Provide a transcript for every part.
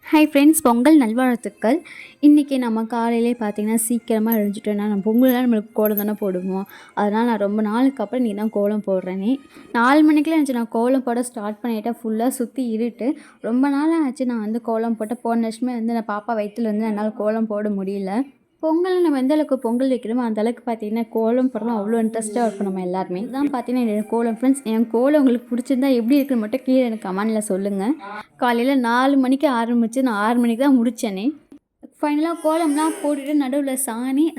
Hi friends, Pongal நல்வாழ்த்துக்கள். இன்றைக்கி நம்ம காலையிலே பார்த்திங்கன்னா சீக்கிரமாக எழுந்துட்டோன்னா நம்ம பொங்கல்லாம் நம்மளுக்கு கோலம் தானே போடுவோம். அதனால் நான் ரொம்ப நாளுக்கு அப்புறம் நீ தான் கோலம் போடுறேனே 4 மணிக்கெலாம் இருந்துச்சு. நான் கோலம் போட ஸ்டார்ட் பண்ணிவிட்டேன். ஃபுல்லாக சுற்றி இருட்டு. ரொம்ப நாளாக ஆச்சு நான் வந்து கோலம் போட்டேன். போன வருஷமே வந்து நான் பாப்பா வயிற்றுல வந்து என்னால் கோலம் போட முடியல. பொங்கல் நம்ம எந்த அளவுக்கு பொங்கல் வைக்கிறோமோ அந்த அளவுக்கு பார்த்தீங்கன்னா கோலம் போடலாம் அவ்வளோ இன்ட்ரெஸ்ட்டாக இருக்கும் நம்ம எல்லாருமே. இதுதான் பார்த்தீங்கன்னா என்னோடய கோலம் ஃப்ரெண்ட்ஸ். என் கோலம் உங்களுக்கு பிடிச்சிருந்தா எப்படி இருக்குன்னு மட்டும் கீழே எனக்கு கமெண்டில் சொல்லுங்கள். காலையில் 4 மணிக்கு ஆரம்பித்து நான் 6 மணிக்கு தான் முடித்தேனே. ஃபைனலாக கோலம்லாம் போட்டுட்டு நடுவில்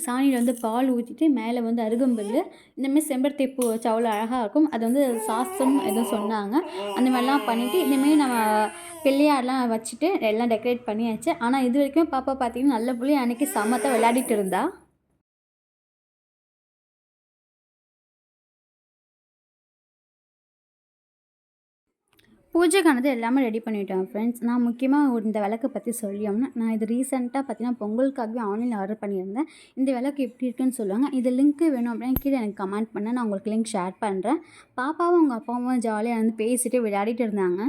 சாணியில் வந்து பால் ஊற்றிட்டு மேலே வந்து அருகம்புல் இந்தமாரி செம்பருத்தி பூ வச்சு அவ்வளோ அழகாக இருக்கும். அது வந்து சாஸ்திரம் எதுவும் சொன்னாங்க. அந்த மாதிரிலாம் பண்ணிவிட்டு இந்தமாரி நம்ம பிள்ளையார்லாம் வச்சுட்டு எல்லாம் டெக்கரேட் பண்ணியாச்சு. ஆனால் இது வரைக்கும் பாப்பா பார்த்தீங்கன்னா நல்ல புள்ளி அன்றைக்கி சமத்தாக விளையாடிட்டு இருந்தா. பூஜைக்கானது எல்லாமே ரெடி பண்ணிவிட்டேன் ஃப்ரெண்ட்ஸ். நான் முக்கியமாக இந்த விளக்க பற்றி சொல்லியோம்னா, நான் இது ரீசெண்டாக பார்த்தீங்கன்னா பொங்கலுக்காகவே ஆன்லைனில் ஆர்டர் பண்ணியிருந்தேன். இந்த விளக்கு எப்படி இருக்குன்னு சொல்லுவாங்க. இது லிங்க்கு வேணும் அப்படின்னா கீழே எனக்கு கமெண்ட் பண்ண நான் உங்களுக்கு லிங்க் ஷேர் பண்ணுறேன். பாப்பாவும் அவங்க அப்பாவும் ஜாலியாக வந்து பேசிட்டு விளையாடிட்டு இருந்தாங்க.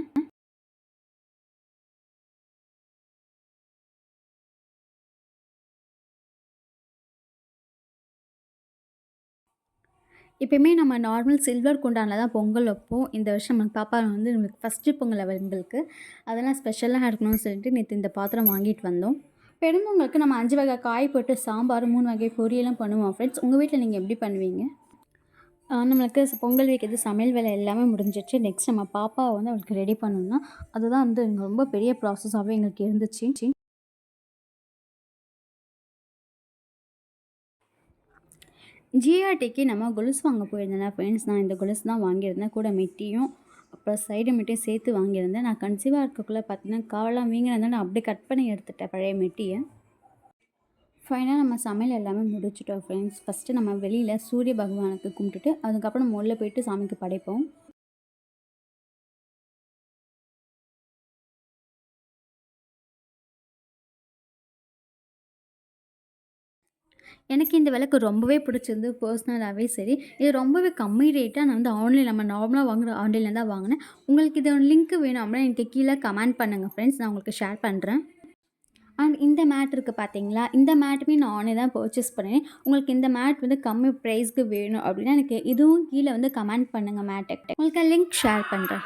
எப்பயுமே நம்ம நார்மல் சில்வர் குண்டானில் தான் பொங்கல் வைப்போம். இந்த வருஷம் நம்ம பாப்பா வந்து நம்மளுக்கு ஃபஸ்ட்டு பொங்கல் அவங்களுக்கு. அதெல்லாம் ஸ்பெஷலாக இருக்கணும்னு சொல்லிட்டு நேற்று இந்த பாத்திரம் வாங்கிட்டு வந்தோம். பெரும்பொங்கலுக்கு நம்ம 5 வகை காய் போட்டு சாம்பார், 3 வகை பொரியலும் பண்ணுவோம் ஃப்ரெண்ட்ஸ். உங்கள் வீட்டில் நீங்கள் எப்படி பண்ணுவீங்க? நம்மளுக்கு பொங்கல் வைக்கிறது சமையல் வேலை எல்லாமே முடிஞ்சிடுச்சு. நெக்ஸ்ட் நம்ம பாப்பாவை வந்து அவளுக்கு ரெடி பண்ணணும்னா அதுதான் வந்து ரொம்ப பெரிய ப்ராசஸாகவே எங்களுக்கு இருந்துச்சு. ஜிஆர்டிக்கு நம்ம கொலுசு வாங்க போயிருந்தேன் ஃப்ரெண்ட்ஸ். நான் இந்த கொலுசு தான் வாங்கியிருந்தேன். கூட மெட்டியும் அப்புறம் சைடு மெட்டியும் சேர்த்து வாங்கியிருந்தேன். நான் கன்சீவாக இருக்கக்குள்ளே பார்த்தீங்கன்னா காலெலாம் வீங்கினதால நான் அப்படியே கட் பண்ணி எடுத்துட்டேன் பழைய மெட்டியை. ஃபைனலாக நம்ம சமையல் எல்லாமே முடிச்சிட்டோம் ஃப்ரெண்ட்ஸ். ஃபஸ்ட்டு நம்ம வெளியில் சூரிய பகவானுக்கு கும்பிட்டுட்டு அதுக்கப்புறம் நம்ம உள்ளே போயிட்டு சாமிக்கு படைப்போம். எனக்கு இந்த விளக்கு ரொம்பவே பிடிச்சிருந்து பர்சனலாகவே சரி. இது ரொம்பவே கம்மி ரேட்டாக நான் வந்து ஆன்லைன் நம்ம நார்மலாக வாங்குகிற ஆன்லைனில் தான் வாங்கினேன். உங்களுக்கு இதோட லிங்க்கு வேணும் அப்படின்னா எனக்கு கீழே கமெண்ட் பண்ணுங்கள் ஃப்ரெண்ட்ஸ். நான் உங்களுக்கு ஷேர் பண்ணுறேன். அண்ட் இந்த மேட் இருக்குது பார்த்தீங்களா, இந்த மேட்டுமே நான் ஆன்லைன் தான் பர்ச்சேஸ் பண்ணேன். உங்களுக்கு இந்த மேட் வந்து கம்மி ப்ரைஸ்க்கு வேணும் அப்படின்னா எனக்கு இதுவும் கீழே வந்து கமெண்ட் பண்ணுங்கள் மேட்டை. உங்களுக்கு லிங்க் ஷேர் பண்ணுறேன்.